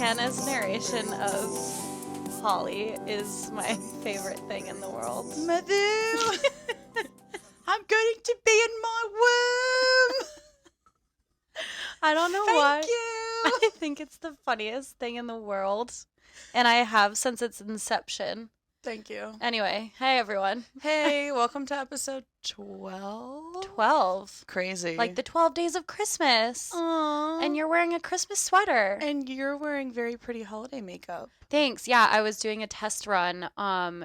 Hannah's narration of Holly is my favorite thing in the world. Mother, I'm going to be in my womb. I don't know why. Thank you. I think it's the funniest thing in the world. And I have since its inception. Thank you. Anyway, hey everyone. Hey, welcome to episode 12. 12. Crazy. Like the 12 days of Christmas. Aww. And you're wearing a Christmas sweater. And you're wearing very pretty holiday makeup. Thanks. Yeah, I was doing a test run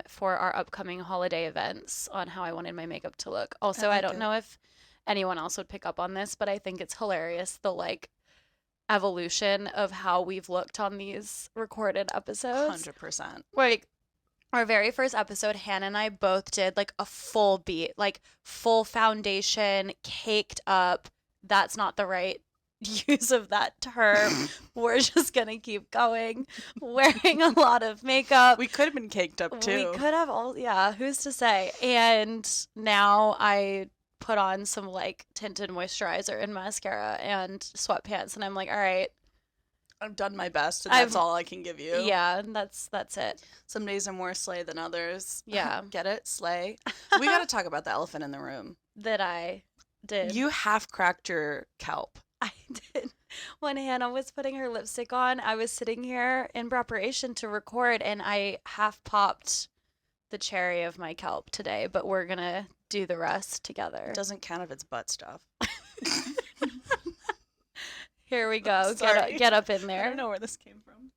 for our upcoming holiday events on how I wanted my makeup to look. Also, I don't know if anyone else would pick up on this, but I think it's hilarious the evolution of how we've looked on these recorded episodes. 100%. Like our very first episode, Hannah and I both did like a full beat, like full foundation, caked up. That's not the right use of that term. We're just gonna keep going, wearing a lot of makeup. We could have been caked up too. We could have who's to say? And now I put on some like tinted moisturizer and mascara and sweatpants, and I'm like, all right, I've done my best, and that's all I can give you. Yeah, that's it. Some days are more slay than others. Yeah. Get it? Slay. We got to talk about the elephant in the room. That I did. You half cracked your kelp. I did. When Hannah was putting her lipstick on, I was sitting here in preparation to record, and I half popped the cherry of my kelp today, but we're going to do the rest together. It doesn't count if it's butt stuff. Here we go. Get up in there. I don't know where this came from.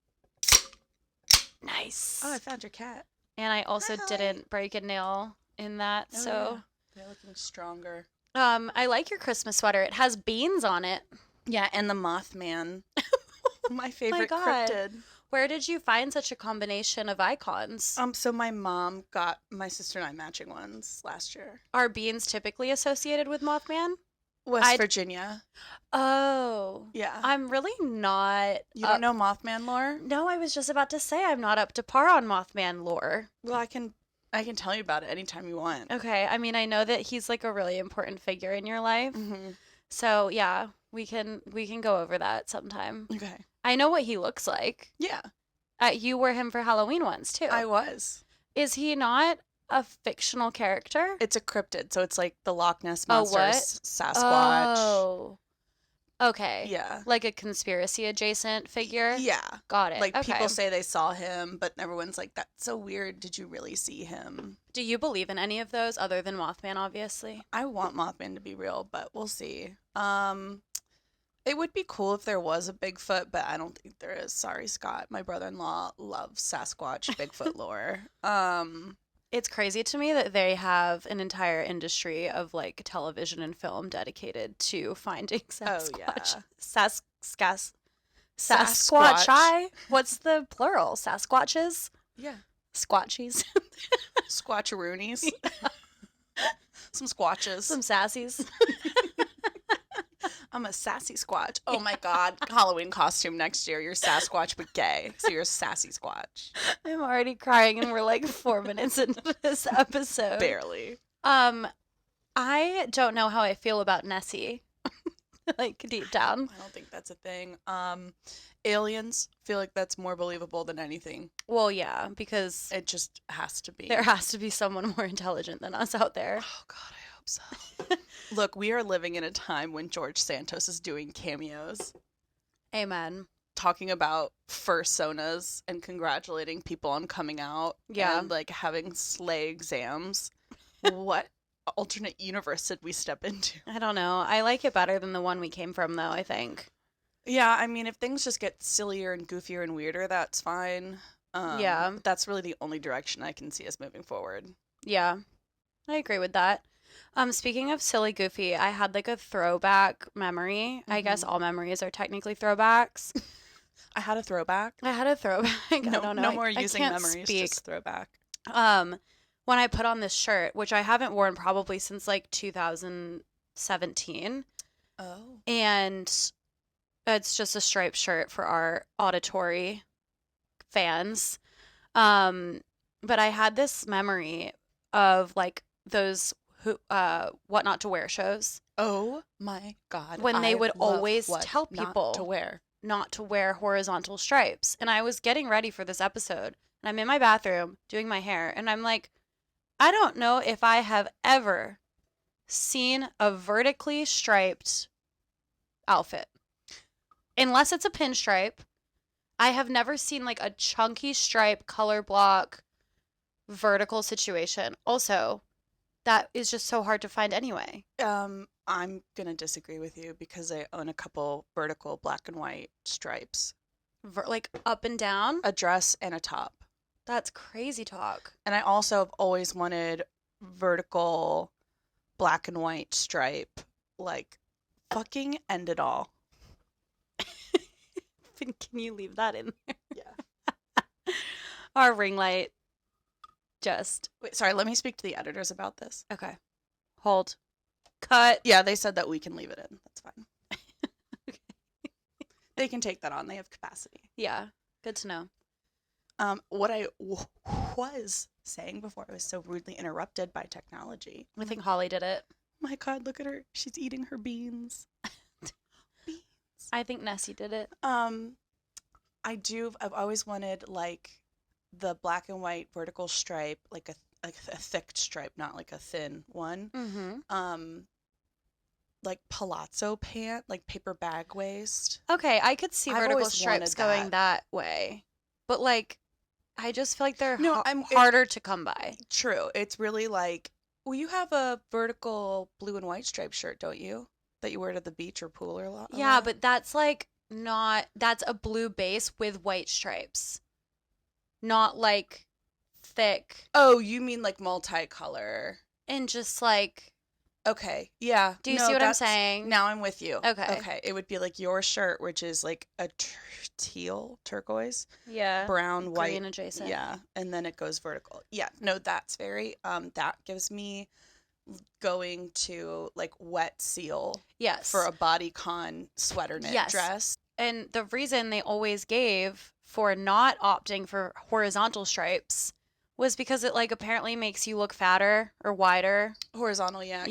Nice. Oh, I found your cat. And I also didn't break a nail in that, so. Yeah. They're looking stronger. I like your Christmas sweater. It has beans on it. Yeah, and the Mothman. My favorite God. cryptid. Where did you find such a combination of icons? So my mom got my sister and I matching ones last year. Are beans typically associated with Mothman? West Virginia. Oh. Yeah. I'm really not. You don't know Mothman lore? No, I was just about to say I'm not up to par on Mothman lore. Well, I can tell you about it anytime you want. Okay. I mean, I know that he's like a really important figure in your life. Mm-hmm. So, yeah, we can go over that sometime. Okay. I know what he looks like. Yeah. You wore him for Halloween once, too. I was. Is he not a fictional character? It's a cryptid, so it's like the Loch Ness Monster, Sasquatch. Oh. Okay. Yeah. Like a conspiracy adjacent figure? Yeah. Got it. Like okay. people say they saw him, but everyone's like, that's so weird. Did you really see him? Do you believe in any of those other than Mothman, obviously? I want Mothman to be real, but we'll see. It would be cool if there was a Bigfoot, but I don't think there is. Sorry, Scott. My brother-in-law loves Sasquatch Bigfoot lore. It's crazy to me that they have an entire industry of like television and film dedicated to finding Sasquatch. Oh, yeah. Sasquatch. What's the plural? Sasquatches? Yeah. Squatchies. Squatcheroonies. Some squatches. Some sassies. I'm a sassy squatch. Oh my God. Halloween costume next year. You're Sasquatch but gay. So you're a sassy squatch. I'm already crying and we're like 4 minutes into this episode. Barely. I don't know how I feel about Nessie. Like deep down. I don't think that's a thing. Aliens, feel like that's more believable than anything. Well, yeah, because it just has to be. There has to be someone more intelligent than us out there. Oh God, I hope so. Look, we are living in a time when George Santos is doing cameos. Amen. Talking about fursonas and congratulating people on coming out. Yeah. And like having slay exams. What alternate universe did we step into? I don't know. I like it better than the one we came from, though, I think. Yeah, I mean, if things just get sillier and goofier and weirder, that's fine. Yeah. That's really the only direction I can see us moving forward. Yeah, I agree with that. Speaking of silly goofy, I had like a throwback memory. I guess all memories are technically throwbacks. I had a throwback. No, I don't know. No more using memories, speak. just throwback. When I put on this shirt, which I haven't worn probably since like 2017. Oh. And it's just a striped shirt for our auditory fans. But I had this memory of like those what not to wear shows. Oh my God. When they would love always what tell not people to wear. not to wear horizontal stripes. And I was getting ready for this episode, and I'm in my bathroom doing my hair, and I'm like, I don't know if I have ever seen a vertically striped outfit. Unless it's a pinstripe. I have never seen like a chunky stripe color block vertical situation. Also, that is just so hard to find anyway. I'm gonna disagree with you because I own a couple vertical black and white stripes. Like up and down? A dress and a top. That's crazy talk. And I also have always wanted vertical black and white stripe. Like, fucking end it all. Can you leave that in there? Yeah. Our ring light just. Wait, sorry, let me speak to the editors about this. Okay. Hold. Cut. Yeah, they said that we can leave it in. That's fine. Okay. They can take that on. They have capacity. Yeah. Good to know. What I was saying before I was so rudely interrupted by technology. I think Holly did it. My God, look at her. She's eating her beans. Beans. I think Nessie did it. I've always wanted like the black and white vertical stripe, like a thick stripe, not like a thin one. Mm-hmm. Like palazzo pant, like paper bag waist. Okay, I could see I've vertical always stripes wanted going that way. But like, I just feel like they're I'm harder to come by. True. It's really like, well, you have a vertical blue and white striped shirt, don't you? That you wear to the beach or pool or a lot. Yeah, but that's like that's a blue base with white stripes. Not like thick. Oh, you mean like multicolor. And just like. Okay, yeah. Do you see what I'm saying? Now I'm with you. Okay. Okay, it would be like your shirt, which is like a teal, turquoise. Yeah. Brown, white. Green adjacent. Yeah, and then it goes vertical. Yeah, no, that's very, that gives me going to like wet seal. Yes. For a bodycon sweater knit dress. And the reason they always gave for not opting for horizontal stripes was because it like apparently makes you look fatter or wider. Horizontal, yeah.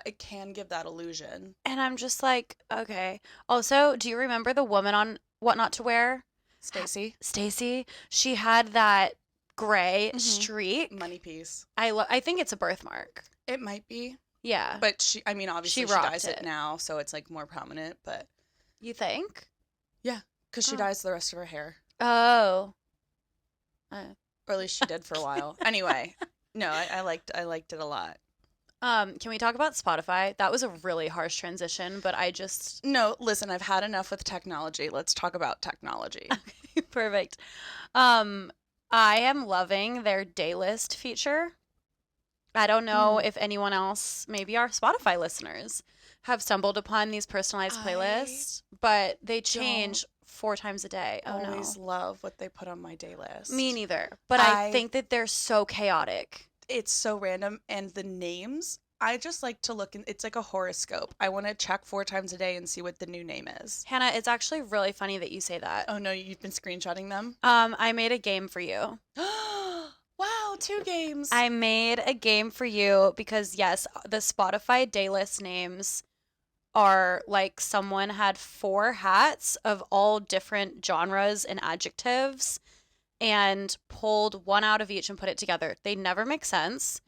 It can give that illusion. And I'm just like, okay. Also, do you remember the woman on What Not to Wear? Stacy. She had that gray streak. Money piece. I think it's a birthmark. It might be. Yeah. But obviously she dyes it now, so it's like more prominent, but. You think? Yeah, because she dyes the rest of her hair. Oh. Or at least she did for a while. Anyway, no, I liked it a lot. Can we talk about Spotify? That was a really harsh transition, but No, listen, I've had enough with technology. Let's talk about technology. Okay, perfect. I am loving their Daylist feature. I don't know if anyone else, maybe our Spotify listeners, have stumbled upon these personalized playlists, but they change 4 times a day. Oh no. I always love what they put on my day list. Me neither. But I think that they're so chaotic. It's so random. And the names, I just like to look, it's like a horoscope. I want to check 4 times a day and see what the new name is. Hannah, it's actually really funny that you say that. Oh no, you've been screenshotting them? I made a game for you. Wow, 2 games. I made a game for you because yes, the Spotify Daylist names are like someone had 4 hats of all different genres and adjectives and pulled one out of each and put it together. They never make sense.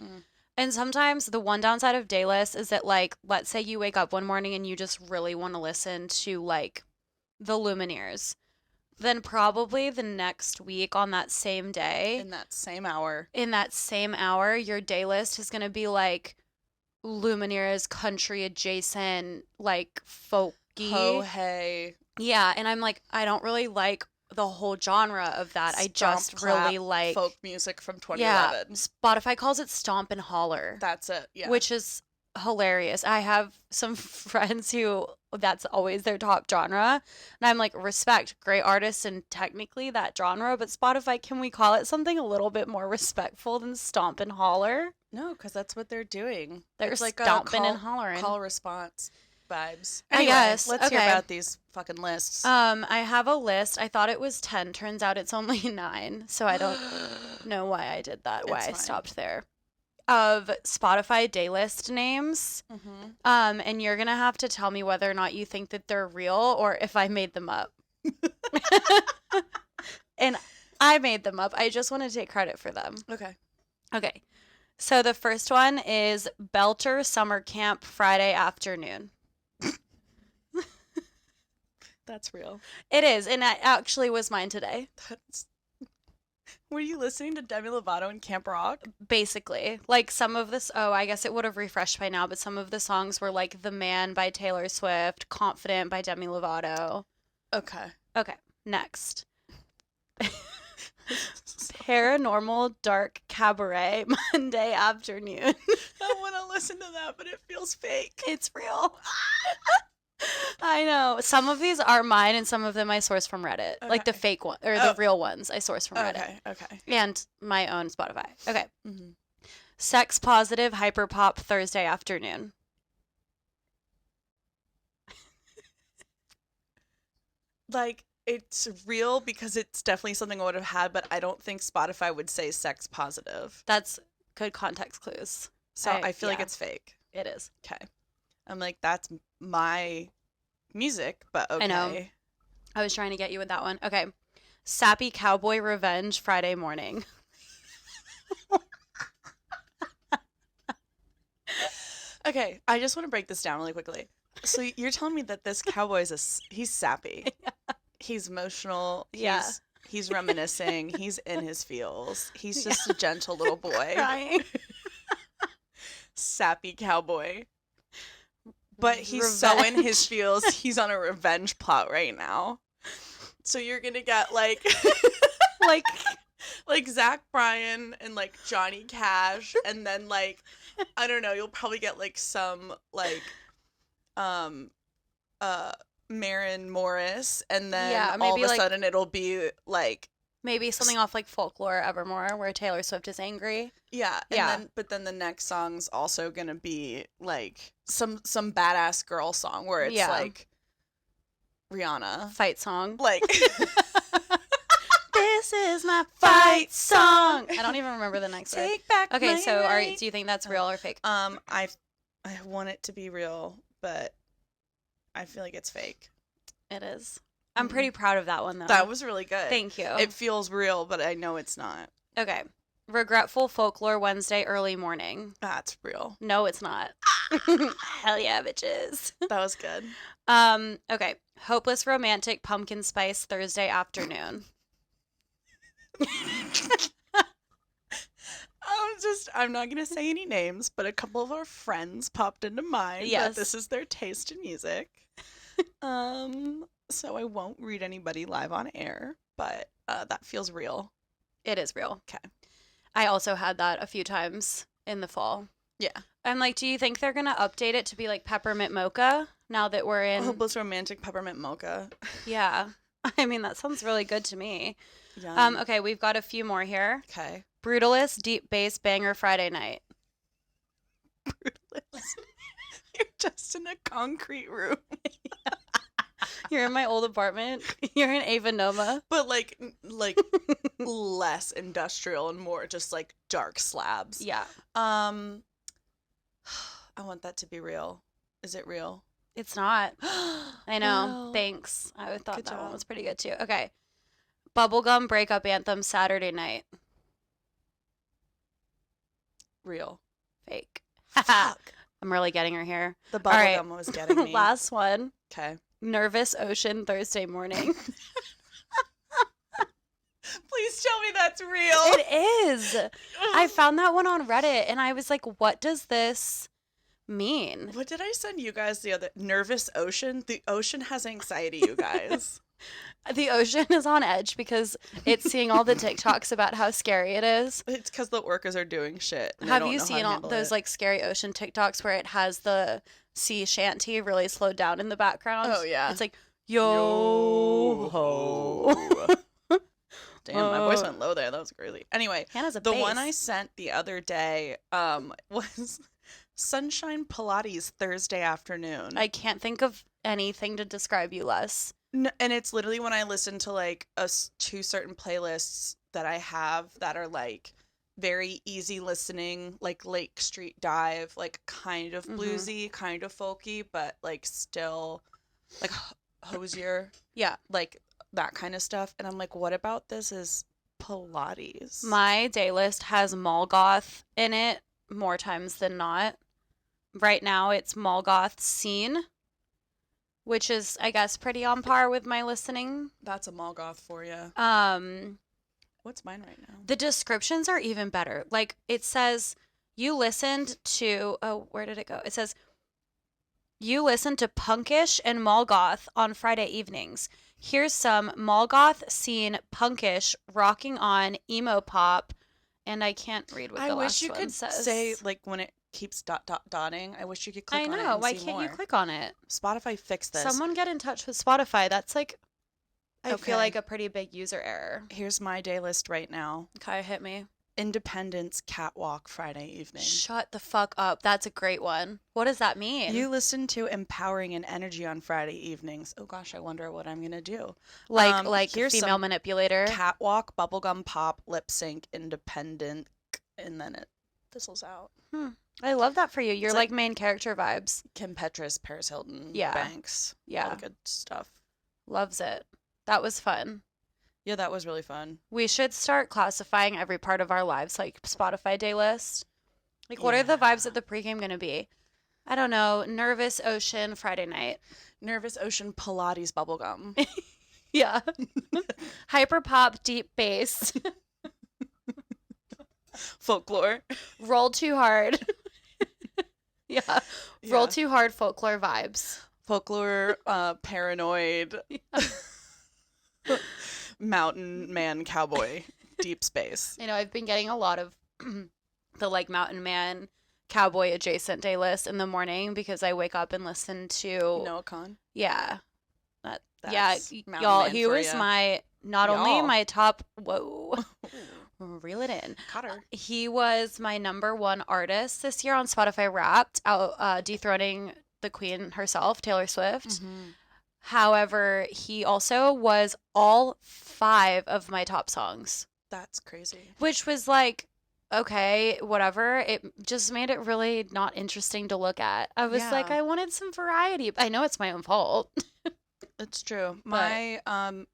And sometimes the one downside of Daylist is that like, let's say you wake up one morning and you just really want to listen to like the Lumineers. Then probably the next week on that same day. In that same hour, your Daylist is going to be like Lumineers country adjacent, like folky. Ho hey. Yeah, and I'm like, I don't really like the whole genre of that. I just really like folk music from 2011. Yeah, Spotify calls it stomp and holler. That's it. Yeah. Which is hilarious. I have some friends who that's always their top genre. And I'm like, respect, great artists and technically that genre, but Spotify, can we call it something a little bit more respectful than stomp and holler? No, because that's what they're doing. They're it's like stomping and hollering. Call response vibes. Anyway, I guess. Let's hear about these fucking lists. I have a list. I thought it was 10. Turns out it's only 9. So I don't know why I did that, why I stopped there. Of Spotify Daylist names. And you're going to have to tell me whether or not you think that they're real or if I made them up. And I made them up. I just want to take credit for them. Okay. Okay. So the first one is Belter Summer Camp Friday afternoon. That's real. It is, and it actually was mine today. Were you listening to Demi Lovato and Camp Rock? Basically. Like some of this, I guess it would have refreshed by now, but some of the songs were like The Man by Taylor Swift, Confident by Demi Lovato. Okay. Okay, next. Paranormal Dark Cabaret Monday afternoon. I want to listen to that, but it feels fake. It's real. I know. Some of these are mine and some of them I source from Reddit. Okay. Like the fake one, or the real ones I source from Reddit. Okay. And my own Spotify. Okay. Mm-hmm. Sex Positive Hyperpop Thursday afternoon. Like, it's real because it's definitely something I would have had, but I don't think Spotify would say sex positive. That's good context clues. So I feel like it's fake. It is. Okay. I'm like, that's my music, but okay. I know. I was trying to get you with that one. Okay. Sappy Cowboy Revenge Friday morning. Okay, I just want to break this down really quickly. So you're telling me that this cowboy he's sappy. Yeah. He's emotional. Yeah. He's reminiscing. He's in his feels. He's just a gentle little boy. Crying. Sappy cowboy. But he's so in his feels, he's on a revenge plot right now. So you're gonna get like like Zach Bryan and like Johnny Cash, and then like I don't know, you'll probably get like some like Maren Morris, and then all of a sudden it'll be like maybe something off like Folklore Evermore where Taylor Swift is angry. Yeah. But then the next song's also gonna be like some badass girl song where it's like Rihanna. Fight song. Like this is my fight song. I don't even remember the next word. Take back okay, my so right. do you think that's real or fake? I want it to be real, but I feel like it's fake. It is. I'm pretty proud of that one, though. That was really good. Thank you. It feels real, but I know it's not. Okay. Regretful Folklore Wednesday early morning. That's real. No, it's not. Hell yeah, bitches. That was good. Okay. Hopeless Romantic Pumpkin Spice Thursday afternoon. I'm not going to say any names, but a couple of our friends popped into mind that this is their taste in music. So I won't read anybody live on air, but that feels real. It is real. Okay. I also had that a few times in the fall. Yeah. I'm like, do you think they're going to update it to be like Peppermint Mocha now that we're in... Hopeless Romantic Peppermint Mocha. Yeah. I mean, that sounds really good to me. Yum. Okay, we've got a few more here. Okay. Brutalist Deep Bass Banger Friday Night. Brutalist. You're just in a concrete room. You're in my old apartment. You're in Ava Noma. But like less industrial and more just like dark slabs. Yeah. I want that to be real. Is it real? It's not. I know. Well, thanks. I thought good that one job. was pretty good too. Okay. Bubblegum Breakup Anthem Saturday Night. Real. Fake. Fuck. I'm really getting her here. The bubblegum was getting me. Last one. Okay. Nervous Ocean Thursday morning. Please tell me that's real. It is. I found that one on Reddit and I was like, what does this mean? What did I send you guys the other? Nervous Ocean? The ocean has anxiety, you guys. The ocean is on edge because it's seeing all the TikToks about how scary it is. It's because the orcas are doing shit. Have you seen all those like scary ocean TikToks where it has the sea shanty really slowed down in the background? Oh, yeah. It's like, yo ho. Damn, my voice went low there. That was crazy. Anyway, Hannah's a the bass. one I sent the other day was Sunshine Pilates Thursday afternoon. I can't think of anything to describe you less. And it's literally when I listen to like two certain playlists that I have that are like very easy listening, like Lake Street Dive, like kind of bluesy, kind of folky, but like still like Hosier. Yeah. Like that kind of stuff. And I'm like, what about this is Pilates? My day list has Molgoth in it more times than not. Right now it's Molgoth Scene, which is, I guess, pretty on par with my listening. That's a Molgoth for you. What's mine right now? The descriptions are even better. Like, it says, you listened to, where did it go? It says, you listened to Punkish and Molgoth on Friday evenings. Here's some Molgoth Scene Punkish rocking on emo pop. And I can't read what the last one says. I wish you could say, like, when it keeps dotting, I wish you could click on it. I know. And Why see can't more. you click on it? Spotify fixed this. Someone get in touch with Spotify. That's like, I Okay. feel like a pretty big user error. Here's my day list right now. Okay, hit me. Independence Catwalk Friday evening. Shut the fuck up. That's a great one. What does that mean? You listen to Empowering and Energy on Friday evenings. Oh gosh, I wonder what I'm gonna do. Like here's female some manipulator. Catwalk, bubblegum pop, lip sync, independent, and then it fizzles out. I love that for you. You're It's like main character vibes. Kim Petras, Paris Hilton, Yeah. Banks, all Yeah. the good stuff. Loves it. That was fun. Yeah, that was really fun. We should start classifying every part of our lives, like Spotify day list. Like, what are the vibes at the pregame going to be? I don't know. Nervous Ocean Friday night. Nervous Ocean Pilates bubblegum. Yeah. Hyper pop deep bass. Folklore. Roll too hard. Yeah. Roll Yeah. too hard folklore vibes. Folklore, paranoid, mountain man cowboy, deep space. You know, I've been getting a lot of the like mountain man cowboy adjacent day list in the morning because I wake up and listen to Noah Khan. yeah. That's mountain Y'all, man he for was ya. my not only Y'all. my top reel it in. Caught her. He was my number one artist this year on Spotify Wrapped, out dethroning the queen herself, Taylor Swift. Mm-hmm. However, he also was all 5 of my top songs, That's crazy. which was like, okay, whatever. It just made it really not interesting to look at. I was like, Yeah. I wanted some variety. I know it's my own fault. It's true. My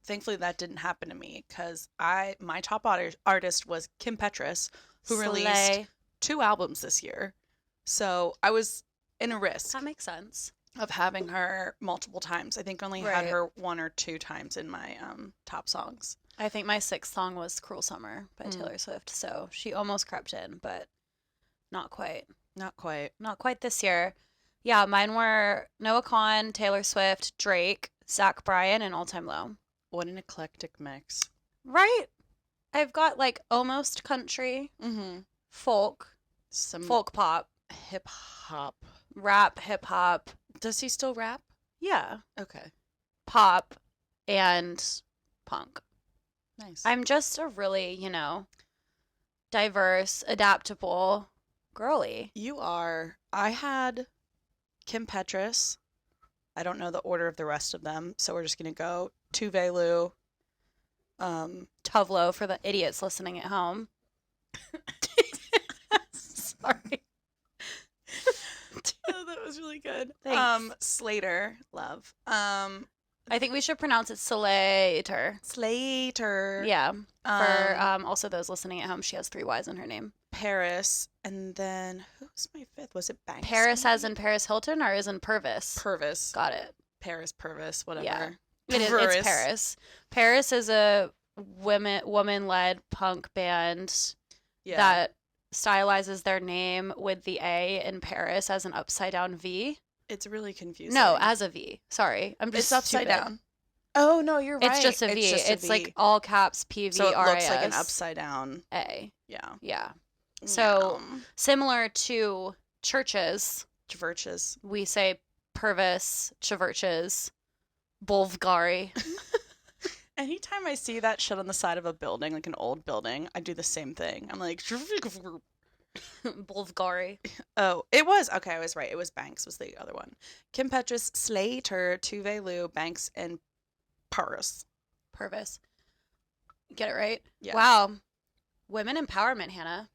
thankfully that didn't happen to me because my top artist was Kim Petras, who released Slay. 2 albums this year. So I was in a risk That makes sense. of having her multiple times. I think I only had Right. her 1 or 2 times in my top songs. I think my 6th song was Cruel Summer by Mm. Taylor Swift. So she almost crept in, but not quite. Not quite. Not quite this year. Yeah, mine were Noah Kahan, Taylor Swift, Drake, Zach Bryan, and All Time Low. What an eclectic mix. Right? I've got like almost country, Mm-hmm. folk, Some folk pop, hip hop. rap, hip hop. Does he still rap? Yeah. Okay. Pop and punk. Nice. I'm just a really, diverse, adaptable girly. You are. I had Kim Petras. I don't know the order of the rest of them, so we're just gonna go Tuvelu. Tuvlo for the idiots listening at home. Sorry. Oh, that was really good. Thanks. Slater, love. I think we should pronounce it Slater. Slater. Yeah. For also those listening at home, she has 3 Y's in her name. Paris, and then who's my 5th? Was it Banks? Paris as in Paris Hilton or as in Purvis? Purvis. Got it. Paris, Purvis, whatever. Yeah. It's Purvis. Paris. Paris is a woman-led punk band Yeah. that stylizes their name with the A in Paris as an upside down V. It's really confusing. No, as a V. Sorry. I'm just it's upside stupid. down. Oh no, you're right. It's just a V. It's, just a It's V. like all caps PVRAS. so it looks like an upside down. A. Yeah. Yeah. So Yeah. similar to churches, Churches. we say Purvis, Churches, Bulgari. Anytime I see that shit on the side of a building, like an old building, I do the same thing. I'm like, Bulgari. oh, it was okay. I was right. It was Banks was the other one. Kim Petras, Slater, Tuvelu, Banks, and Paris. Purvis. Get it right? Yeah. Wow. Women empowerment, Hannah.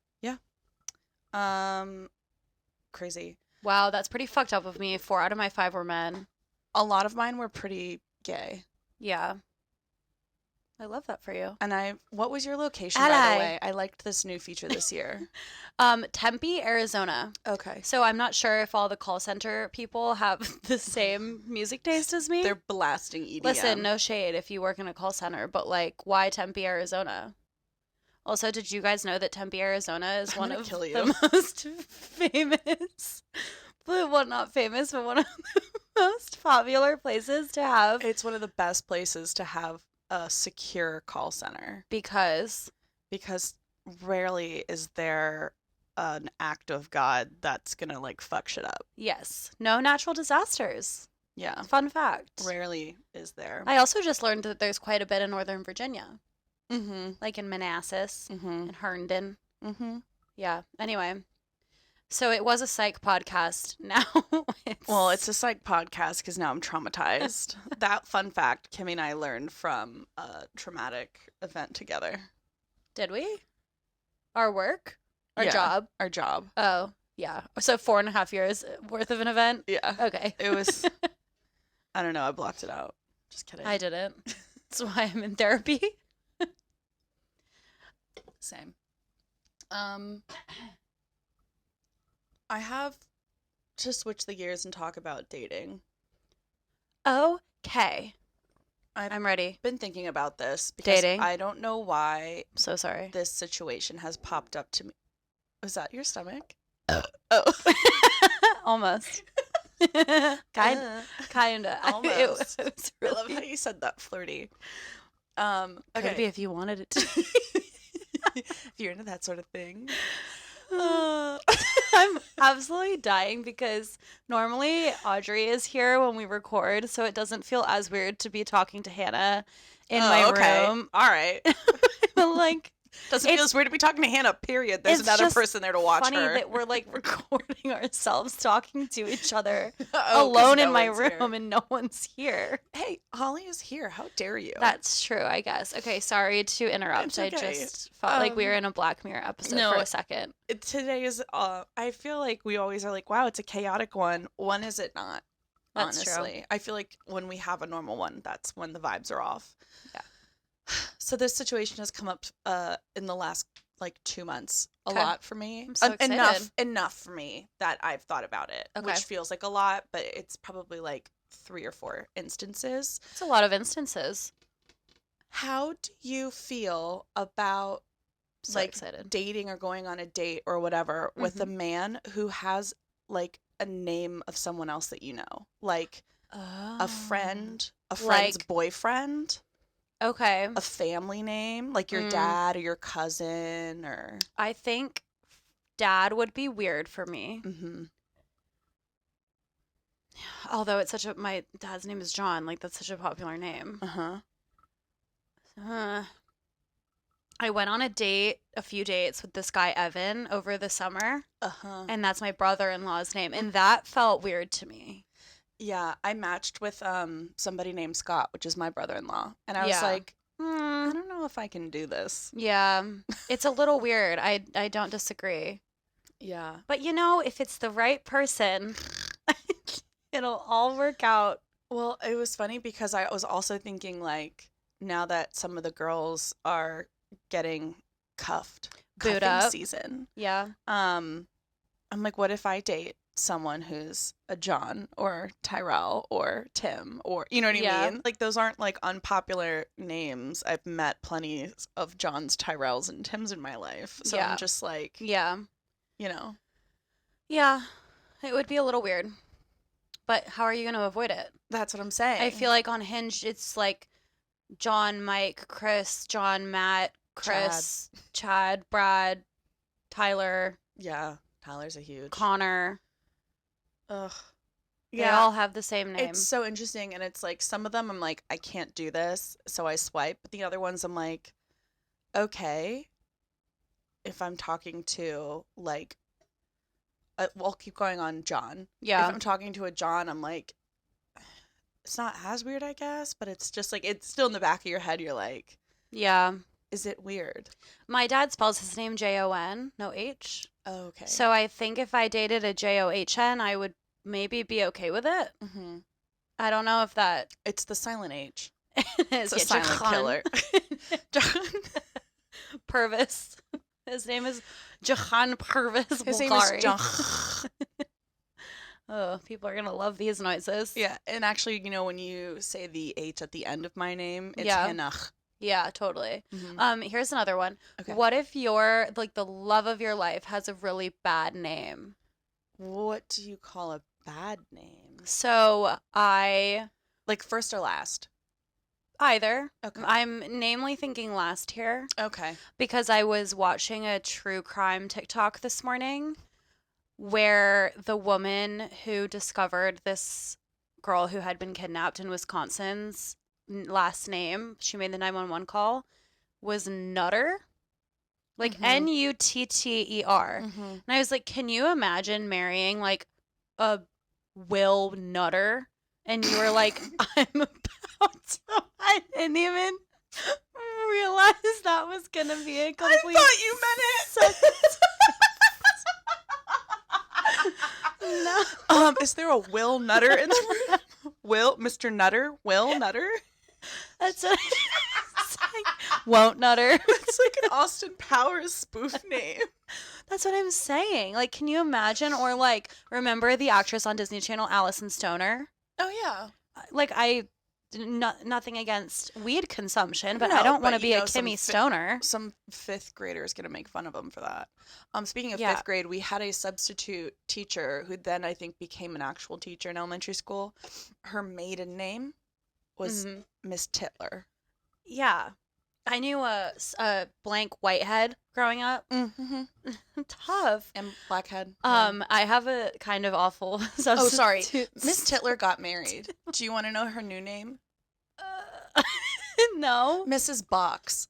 Crazy. Wow, that's pretty fucked up of me. 4 out of my 5 were men. A lot of mine were pretty gay. Yeah. I love that for you. And what was your location, by the way? I liked this new feature this year. Tempe, Arizona. Okay. So I'm not sure if all the call center people have the same music taste as me. They're blasting EDM. Listen, no shade if you work in a call center, but like, why Tempe, Arizona? Also, did you guys know that Tempe, Arizona is one of the most famous, well, not famous, but one of the most popular places to have? It's one of the best places to have a secure call center. Because rarely is there an act of God that's gonna like fuck shit up. yes, no natural disasters. Yeah. Fun fact. Rarely is there. I also just learned that there's quite a bit in Northern Virginia. Mm-hmm. Like in Manassas Mm-hmm. and Herndon. Mm-hmm. Yeah. Anyway, so it was a psych podcast. Now it's a psych podcast because now I'm traumatized. That fun fact Kimmy and I learned from a traumatic event together. Did we? Our work? Our Yeah, job? Our job. Oh, yeah. So 4.5 years worth of an event? Yeah. Okay. It was, I don't know, I blocked it out. Just kidding. I didn't. That's why I'm in therapy. Same. I have to switch the gears and talk about dating. Okay. I'm ready. Been thinking about this because Dating? I don't know why I'm so sorry. this situation has popped up to me. Was that your stomach? Oh. Almost. Kinda. Almost. It was I love really... how you said that flirty. Could Okay. be if you wanted it to. If you're into that sort of thing. I'm absolutely dying because normally Audrey is here when we record, so it doesn't feel as weird to be talking to Hannah in my room. All right. But like, Doesn't feel as weird to be talking to Hannah, period. There's it's another just person there to watch funny her. that we're like recording ourselves talking to each other Oh, 'cause alone no in my one's room here. and no one's here. Hey, Holly is here. How dare you? That's true, I guess. Okay, sorry to interrupt. It's I okay. just felt like we were in a Black Mirror episode no, for a second. Today is, I feel like we always are like, wow, it's a chaotic one. When is it not? That's honestly. true. I feel like when we have a normal one, that's when the vibes are off. Yeah. So this situation has come up in the last like 2 months a Okay. lot for me. I'm so excited. Enough for me that I've thought about it, Okay. which feels like a lot, but it's probably like 3 or 4 instances. It's a lot of instances. How do you feel about So like excited. dating or going on a date or whatever with a man who has like a name of someone else that you know, like a friend's Like- boyfriend, Okay. a family name, like your dad or your cousin or I think dad would be weird for me. Although it's such a, my dad's name is John, like that's such a popular name. I went on a few dates with this guy Evan over the summer, and that's my brother-in-law's name, and that felt weird to me. Yeah, I matched with somebody named Scott, which is my brother-in-law, and I was Yeah. like, I don't know if I can do this. Yeah, it's a little weird. I don't disagree. Yeah. But you know, if it's the right person, it'll all work out. Well, it was funny because I was also thinking like now that some of the girls are getting cuffed, Boot cuffing up. season. Yeah. I'm like, what if I date someone who's a John or Tyrell or Tim or you know what I Yeah. mean? Like those aren't like unpopular names. I've met plenty of Johns, Tyrells, and Tims in my life. So Yeah. I'm just like, Yeah. you know. Yeah. It would be a little weird. But how are you going to avoid it? That's what I'm saying. I feel like on Hinge, it's like John, Mike, Chris, John, Matt, Chris, Chad, Brad, Tyler, yeah, Tyler's a huge Connor. Ugh. They all have the same name. It's so interesting, and it's like some of them I'm like, I can't do this, so I swipe. But the other ones I'm like, okay, if I'm talking to like, I'll keep going on John. Yeah. If I'm talking to a John, I'm like, it's not as weird, I guess, but it's just like it's still in the back of your head. You're like, Yeah. is it weird? My dad spells his name Jon, no H. Oh, okay. So I think if I dated a John, I would maybe be okay with it. Mm-hmm. I don't know if that. It's the silent H. It's a silent killer. Purvis. His name is Jahan Purvis. His name is John. Oh, people are going to love these noises. Yeah, and actually, when you say the H at the end of my name, it's Yeah. Hannah. Yeah, totally. Mm-hmm. Here's another one. Okay. What if your, like, the love of your life has a really bad name? What do you call a bad name? So Like first or last? either. Okay. I'm namely thinking last here. Okay. Because I was watching a true crime TikTok this morning where the woman who discovered this girl who had been kidnapped in Wisconsin's last name, she made the 911 call, was Nutter. Like Nutter. Mm-hmm. And I was like, can you imagine marrying like a Will Nutter? And you were like, I'm about to. I didn't even realize that was going to be a complete. I thought you meant it. No. Is there a Will Nutter in the room? Mr. Nutter? Will Nutter? That's what it's like. Won't Nutter. It's like an Austin Powers spoof name. That's what I'm saying. Like, can you imagine? Or like, remember the actress on Disney Channel, Allison Stoner? Oh yeah. Like, nothing against weed consumption, but No, I don't want but, to be a Kimmy Stoner. Some fifth grader is gonna make fun of him for that. Speaking of Yeah. fifth grade, we had a substitute teacher who then I think became an actual teacher in elementary school. Her maiden name was Miss Titler. Yeah. I knew a blank Whitehead growing up. Mm-hmm. Tough. And Blackhead. I have a kind of awful substitute. Oh, sorry. Miss Titler got married. Do you want to know her new name? No. Mrs. Box.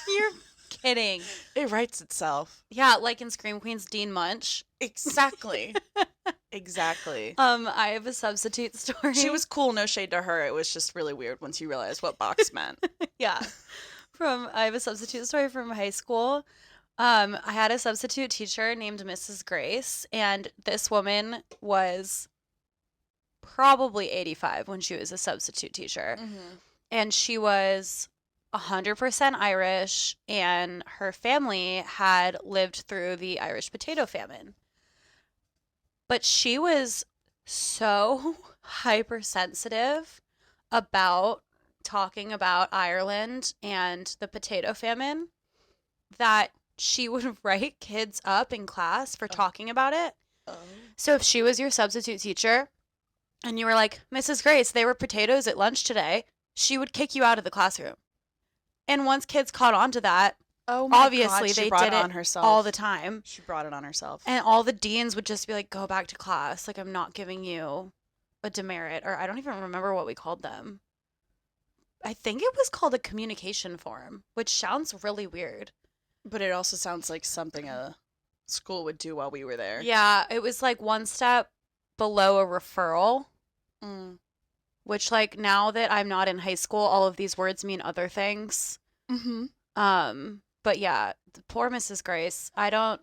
You're kidding. It writes itself. Yeah, like in Scream Queen's Dean Munch. Exactly. Exactly. I have a substitute story. She was cool, no shade to her. It was just really weird once you realized what box meant. Yeah. I have a substitute story from high school. I had a substitute teacher named Mrs. Grace, and this woman was probably 85 when she was a substitute teacher. Mm-hmm. And she was 100% Irish, and her family had lived through the Irish potato famine. But she was so hypersensitive about talking about Ireland and the potato famine that she would write kids up in class for talking about it. Oh. So if she was your substitute teacher and you were like, Mrs. Grace, there were potatoes at lunch today, she would kick you out of the classroom. And once kids caught on to that, obviously they did it on herself all the time. She brought it on herself. And all the deans would just be like, go back to class. Like, I'm not giving you a demerit. Or I don't even remember what we called them. I think it was called a communication form, which sounds really weird. But it also sounds like something a school would do while we were there. Yeah, it was like one step below a referral. Mm. Which, like, now that I'm not in high school, all of these words mean other things. Mm-hmm. But yeah, poor Mrs. Grace. I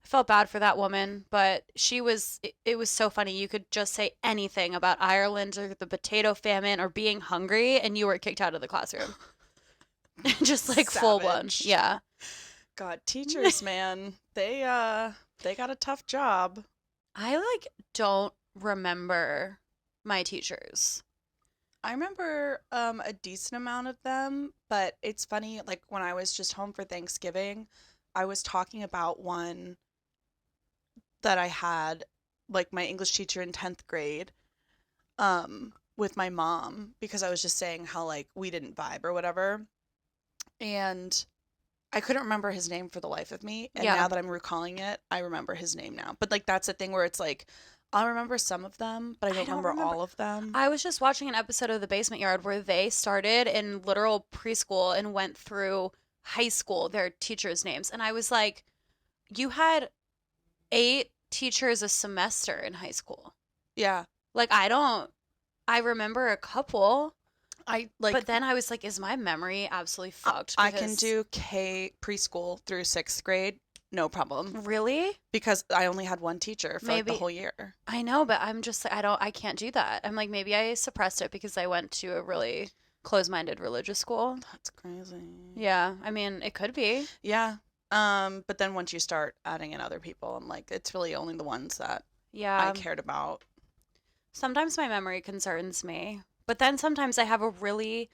felt bad for that woman, but it was so funny. You could just say anything about Ireland or the potato famine or being hungry, and you were kicked out of the classroom. Just like full blown. Yeah. God, teachers, man, they got a tough job. I like don't remember my teachers. I remember a decent amount of them, but it's funny, like when I was just home for Thanksgiving, I was talking about one that I had, like my English teacher in 10th grade, with my mom, because I was just saying how like we didn't vibe or whatever. And I couldn't remember his name for the life of me. And now that I'm recalling it, I remember his name now. But like that's the thing where it's like I'll remember some of them, but I don't remember all of them. I was just watching an episode of The Basement Yard where they started in literal preschool and went through high school, their teachers' names. And I was like, you had 8 teachers a semester in high school. Yeah. Like, I remember a couple. But then I was like, is my memory absolutely fucked? I can do preschool through 6th grade. No problem. Really? Because I only had one teacher for like the whole year. I know, but I'm just like, I can't do that. I'm like, maybe I suppressed it because I went to a really closed-minded religious school. That's crazy. Yeah, I mean, it could be. Yeah. But then once you start adding in other people, I'm like, it's really only the ones that I Yeah. cared about. Sometimes my memory concerns me, but then sometimes I have a really,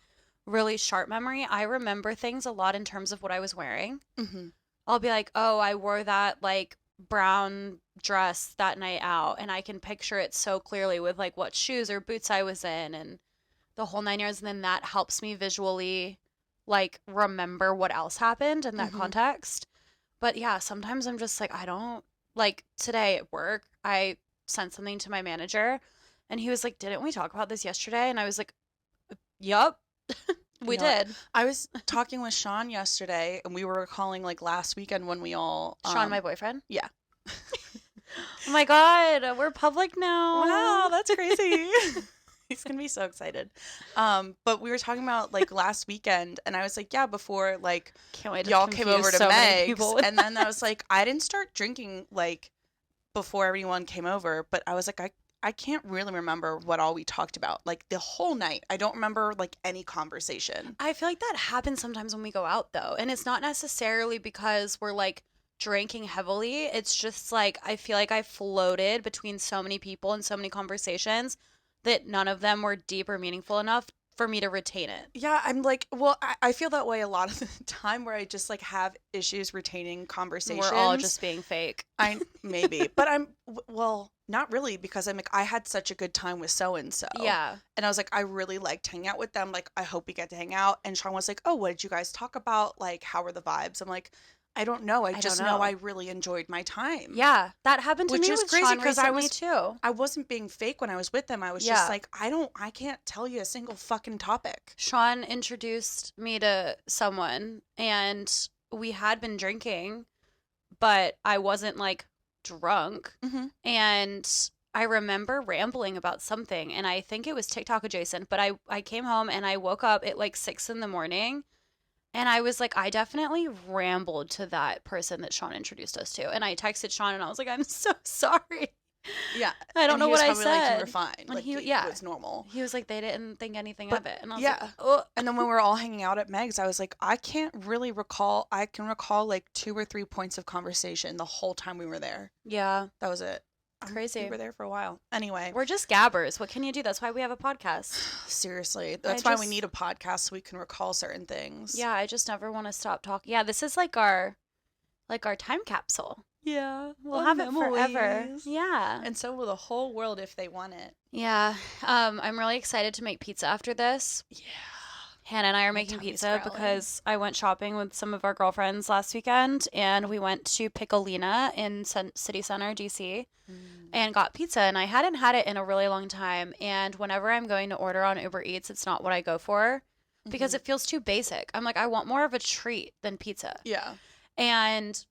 really sharp memory. I remember things a lot in terms of what I was wearing. Mm-hmm. I'll be like, oh, I wore that like brown dress that night out, and I can picture it so clearly with like what shoes or boots I was in and the whole 9 years. And then that helps me visually like remember what else happened in that Mm-hmm. context. But yeah, sometimes I'm just like, I don't like today at work, I sent something to my manager and he was like, didn't we talk about this yesterday? And I was like, yup, we You know, did. I was talking with Sean yesterday, and we were recalling like last weekend when we all Sean, my boyfriend. yeah. Oh my God, we're public now. Wow, that's crazy. He's gonna be so excited. But we were talking about like last weekend, and I was like, yeah, before like Can't wait to y'all came confuse over to so many Meg's, people. and then I was like, I didn't start drinking like before everyone came over, but I was like, I can't really remember what all we talked about. Like the whole night, I don't remember like any conversation. I feel like that happens sometimes when we go out though. And it's not necessarily because we're like drinking heavily. It's just like I feel like I floated between so many people and so many conversations that none of them were deep or meaningful enough for me to retain it. Yeah, I'm like, well, I feel that way a lot of the time where I just like have issues retaining conversations. We're all just being fake. I maybe, but well, not really because I'm like I had such a good time with so and so. Yeah. And I was like I really liked hanging out with them. Like I hope we get to hang out. And Sean was like, "Oh, what did you guys talk about? Like how were the vibes?" I'm like, "I don't know. I just know I really enjoyed my time." Yeah, that happened to Which me is with crazy Sean because I recently was too. I wasn't being fake when I was with them. I was Yeah. just like I can't tell you a single fucking topic. Sean introduced me to someone and we had been drinking, but I wasn't like drunk. Mm-hmm. And I remember rambling about something and I think it was TikTok adjacent, but I came home and I woke up at like 6 in the morning and I was like, I definitely rambled to that person that Sean introduced us to. And I texted Sean and I was like, I'm so sorry. Yeah, I don't know what I said. Like, you were fine. And Like, it was normal. He was like, they didn't think anything But, of it. And I was yeah. like, oh. And then when we were all hanging out at Meg's, I was like, I can't really recall. I can recall like 2 or 3 points of conversation the whole time we were there. Yeah. That was it. Crazy. We were there for a while. Anyway. We're just gabbers. What can you do? That's why we have a podcast. Seriously. That's why we need a podcast so we can recall certain things. Yeah, I just never want to stop talking. Yeah, this is like our time capsule. Yeah. We'll have it forever. Yeah. And so will the whole world if they want it. Yeah. I'm really excited to make pizza after this. Yeah. Hannah and I are making pizza because I went shopping with some of our girlfriends last weekend and we went to Piccolina in City Center, DC, and got pizza. And I hadn't had it in a really long time. And whenever I'm going to order on Uber Eats, it's not what I go for because it feels too basic. I'm like, I want more of a treat than pizza. Yeah. And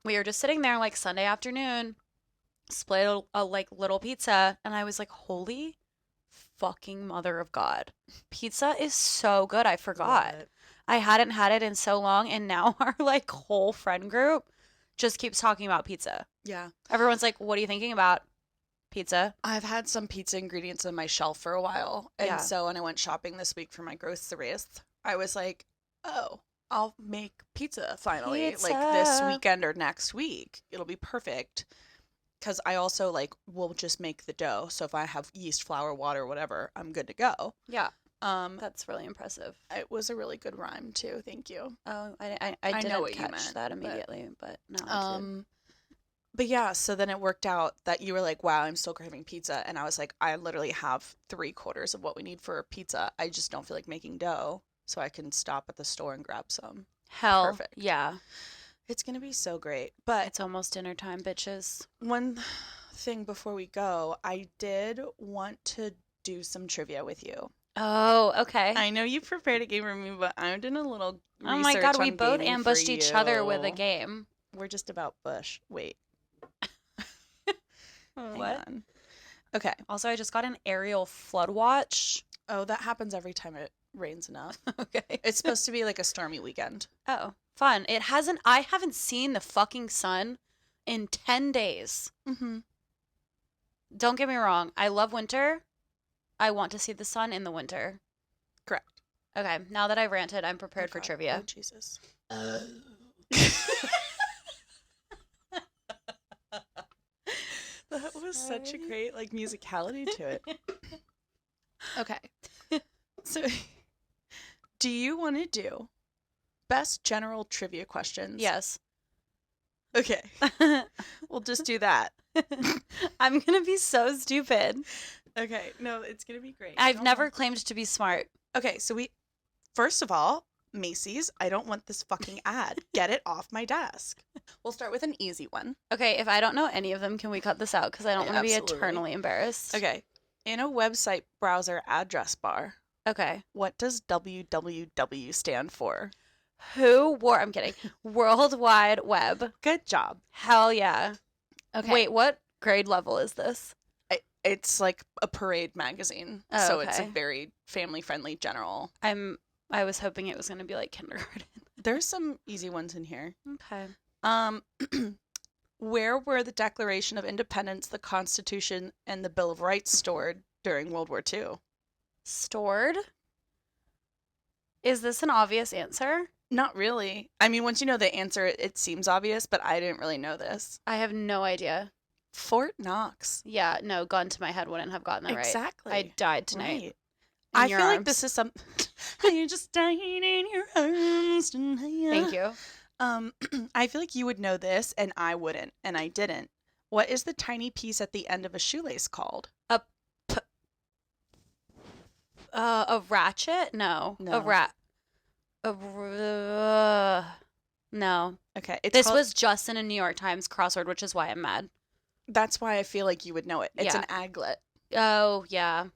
we were just sitting there like Sunday afternoon, split a like little pizza, and I was like, holy fucking mother of God. Pizza is so good. I forgot. I hadn't had it in so long, and now our like whole friend group just keeps talking about pizza. Yeah. Everyone's like, what are you thinking about? Pizza. I've had some pizza ingredients on my shelf for a while. And so when I went shopping this week for my groceries, I was like, oh, I'll make pizza finally. Pizza. Like this weekend or next week. It'll be perfect. Because I also like will just make the dough. So if I have yeast, flour, water, whatever, I'm good to go. Yeah. That's really impressive. It was a really good rhyme too. Thank you. Oh, I didn't know what you catch meant, that immediately, but no. But yeah, so then it worked out that you were like, wow, I'm still craving pizza. And I was like, I literally have 3/4 of what we need for a pizza. I just don't feel like making dough. So I can stop at the store and grab some. Hell. Perfect. Yeah. It's going to be so great. But it's almost dinner time, bitches. One thing before we go, I did want to do some trivia with you. Oh, okay. I know you prepared a game for me, but I'm doing a little research. Oh my God, we on both gaming ambushed for each you. other with a game. We're just about Bush. Wait. What? Hang on. Okay. Also, I just got an aerial flood watch. Oh, that happens every time it rains enough. Okay. It's supposed to be like a stormy weekend. Oh, fun. I haven't seen the fucking sun in 10 days. Mm-hmm. Don't get me wrong. I love winter. I want to see the sun in the winter. Correct. Okay, now that I've ranted, I'm prepared for God. trivia. Oh, Jesus. That was such a great, like, musicality to it. Okay. So, do you want to do best general trivia questions? Yes. Okay. We'll just do that. I'm going to be so stupid. Okay. No, it's going to be great. I've never claimed to be smart. Okay, so first of all, Macy's, I don't want this fucking ad. Get it off my desk. We'll start with an easy one. Okay, if I don't know any of them, can we cut this out? Because I don't want to be eternally embarrassed. Okay. In a website browser address bar, Okay. what does www stand for? I'm kidding. World Wide Web. Good job. Hell yeah. Okay. Wait, what grade level is this? It's like a parade magazine. Oh, so it's a okay. very family-friendly general. I was hoping it was going to be like kindergarten. There's some easy ones in here. Okay. Where were the Declaration of Independence, the Constitution, and the Bill of Rights stored during World War II? Stored? Is this an obvious answer? Not really. I mean, once you know the answer, it seems obvious, but I didn't really know this. I have no idea. Fort Knox. Yeah, no, gun to my head wouldn't have gotten that right. Exactly. I died tonight. Right. I feel like this is some. You just died in your arms tonight. Thank you. I feel like you would know this, and I wouldn't, and I didn't. What is the tiny piece at the end of a shoelace called? A ratchet? No. No. No. Okay. This was just in a New York Times crossword, which is why I'm mad. That's why I feel like you would know it. It's an aglet. Oh, yeah.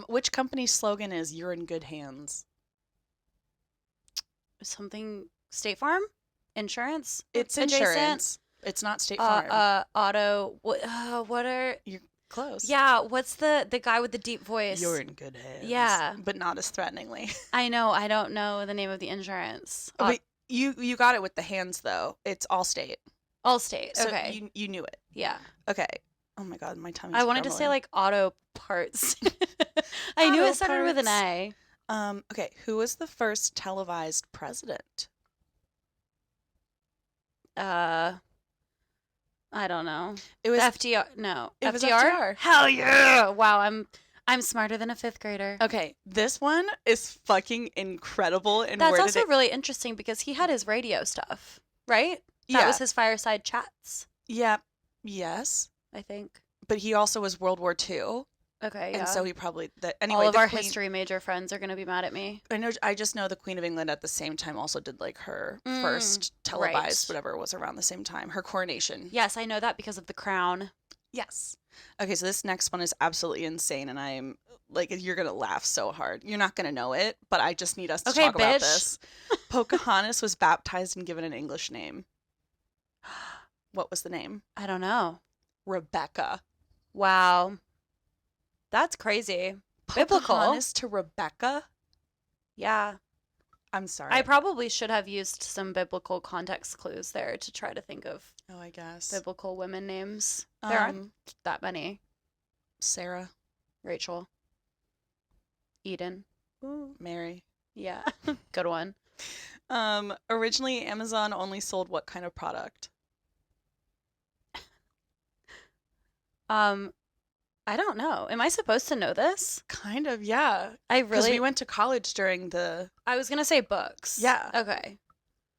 Which company's slogan is "You're in good hands"? Something State Farm? Insurance? It's adjacent? insurance. It's not State Farm. Auto. What are? You're close. Yeah. What's the guy with the deep voice? You're in good hands. Yeah, but not as threateningly. I know. I don't know the name of the insurance. But you got it with the hands though. It's Allstate. Allstate. So okay. You knew it. Yeah. Okay. Oh my God, my tummy's I wanted to say like auto parts. I knew it started with an A. Okay. Who was the first televised president? I don't know. It was FDR. No. It was FDR. Hell yeah! Wow, I'm smarter than a 5th grader. Okay, this one is fucking incredible. And that's also really interesting because he had his radio stuff, right? That was his fireside chats. Yeah. Yes. I think. But he also was World War II. Okay, yeah. And so he probably anyway. All of our history major friends are going to be mad at me. I just know the Queen of England at the same time also did like her first televised whatever was around the same time, her coronation. Yes, I know that because of The Crown. Yes. Okay, so this next one is absolutely insane, and I'm like, you're gonna laugh so hard. You're not gonna know it, but I just need us to talk about this. Pocahontas was baptized and given an English name. What was the name? I don't know. Rebecca. Wow. That's crazy. Biblical. Pocahontas to Rebecca? Yeah. I'm sorry. I probably should have used some biblical context clues there to try to think of I guess. biblical women names. There aren't that many. Sarah. Rachel. Eden. Ooh. Mary. Yeah. Good one. Originally, Amazon only sold what kind of product? I don't know. Am I supposed to know this? Kind of, yeah. Because we went to college during the... I was going to say books. Yeah. Okay.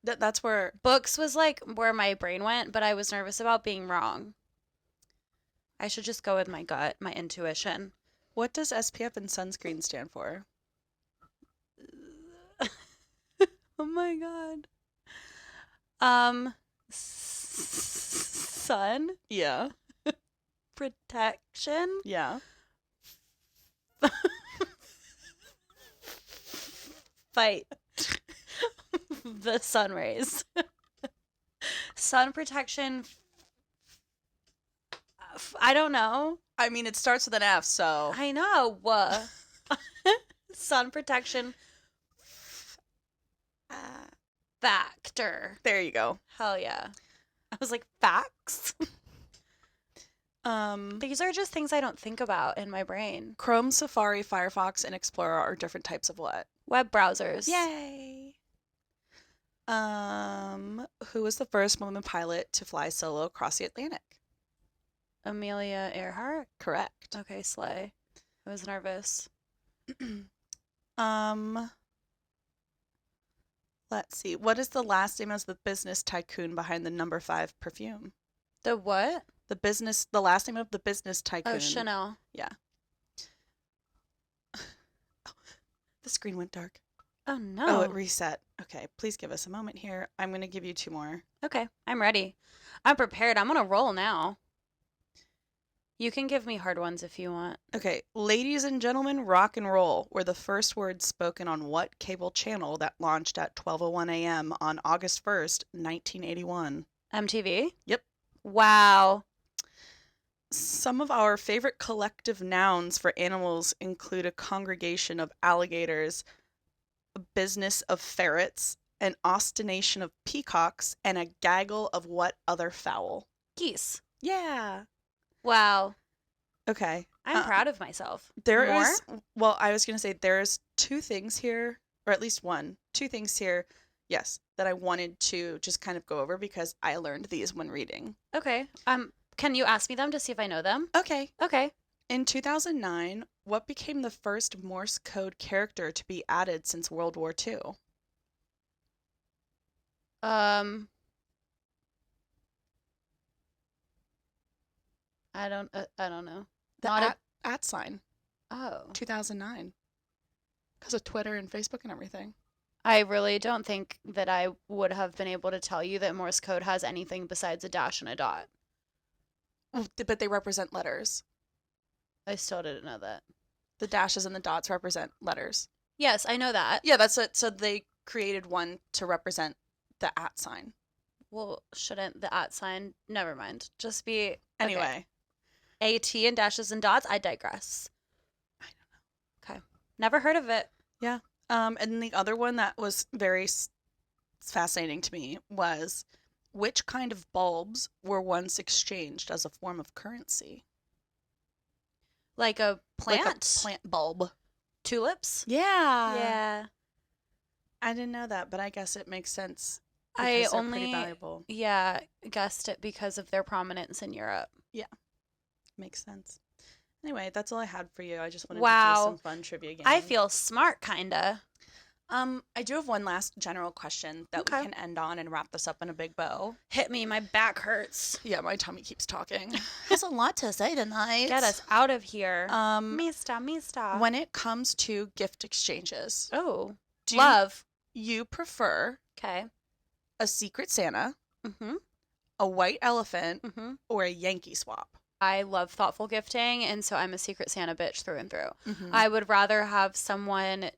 That's where... Books was like where my brain went, but I was nervous about being wrong. I should just go with my gut, my intuition. What does SPF and sunscreen stand for? Oh my God. Sun? Yeah. Protection? Yeah. Fight the sun rays. Sun protection. I don't know. I mean, it starts with an F, so. I know. Sun protection factor. There you go. Hell yeah. I was like, facts? These are just things I don't think about in my brain. Chrome, Safari, Firefox, and Explorer are different types of what? Web browsers. Yay. Who was the first woman pilot to fly solo across the Atlantic? Amelia Earhart? Correct. Okay, slay. I was nervous. Let's see. What is the last name of the business tycoon behind the number 5 perfume? The what? The last name of the business tycoon. Oh, Chanel. Yeah. The screen went dark. Oh, no. Oh, it reset. Okay, please give us a moment here. I'm going to give you 2 more. Okay, I'm ready. I'm prepared. I'm on a roll now. You can give me hard ones if you want. Okay, ladies and gentlemen, rock and roll were the first words spoken on what cable channel that launched at 12:01 a.m. on August 1st, 1981? MTV? Yep. Wow. Some of our favorite collective nouns for animals include a congregation of alligators, a business of ferrets, an ostination of peacocks, and a gaggle of what other fowl? Geese. Yeah. Wow. Okay. I'm proud of myself. There More? is, well, I was going to say there's 2 things here, or at least 2 things here, yes, that I wanted to just kind of go over because I learned these when reading. Okay. Can you ask me them to see if I know them? Okay. Okay. In 2009, what became the first Morse code character to be added since World War II? I don't know. The at sign. Oh. 2009. Because of Twitter and Facebook and everything. I really don't think that I would have been able to tell you that Morse code has anything besides a dash and a dot. But they represent letters. I still didn't know that. The dashes and the dots represent letters. Yes, I know that. Yeah, that's it. So they created one to represent the at sign. Well, shouldn't the at sign? Never mind. Just be Anyway. Okay. AT and dashes and dots. I digress. I don't know. Okay. Never heard of it. Yeah. And the other one that was very fascinating to me was which kind of bulbs were once exchanged as a form of currency? Like a plant? Like a plant bulb. Tulips? Yeah. Yeah. I didn't know that, but I guess it makes sense. I They're only pretty valuable. guessed it because of their prominence in Europe. Yeah. Makes sense. Anyway, that's all I had for you. I just wanted to do some fun trivia games. I feel smart, kinda. I do have one last general question that we can end on and wrap this up in a big bow. Hit me, my back hurts. Yeah, my tummy keeps talking. Has a lot to say tonight. Get us out of here. Mista. When it comes to gift exchanges, do love. You prefer okay a Secret Santa, mm-hmm. a white elephant, mm-hmm. or a Yankee swap? I love thoughtful gifting, and so I'm a Secret Santa bitch through and through. Mm-hmm. I would rather have someone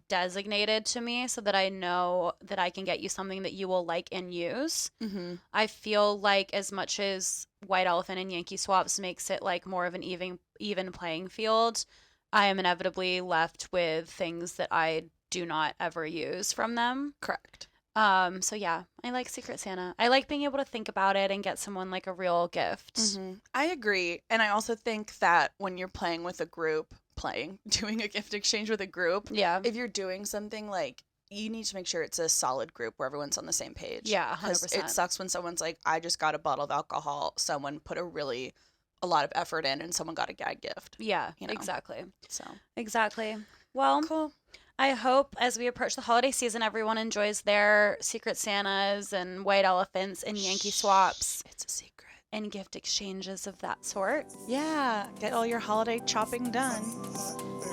designated to me so that I know that I can get you something that you will like and use. Mm-hmm. I feel like as much as white elephant and Yankee swaps makes it like more of an even playing field, I am inevitably left with things that I do not ever use from them. Correct. So yeah, I like Secret Santa. I like being able to think about it and get someone like a real gift. Mm-hmm. I agree. And I also think that when you're playing with a group, doing a gift exchange with a group, yeah, if you're doing something like, you need to make sure it's a solid group where everyone's on the same page. Yeah, 100%. It sucks when someone's like, I just got a bottle of alcohol. Someone put a lot of effort in and someone got a gag gift. Yeah, exactly. So exactly. Well, cool. I hope as we approach the holiday season, everyone enjoys their Secret Santas and white elephants and Yankee swaps. It's a secret. And gift exchanges of that sort. Yeah. Get all your holiday shopping done.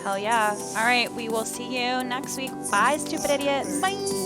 Hell yeah. All right. We will see you next week. Bye, stupid idiots. Bye.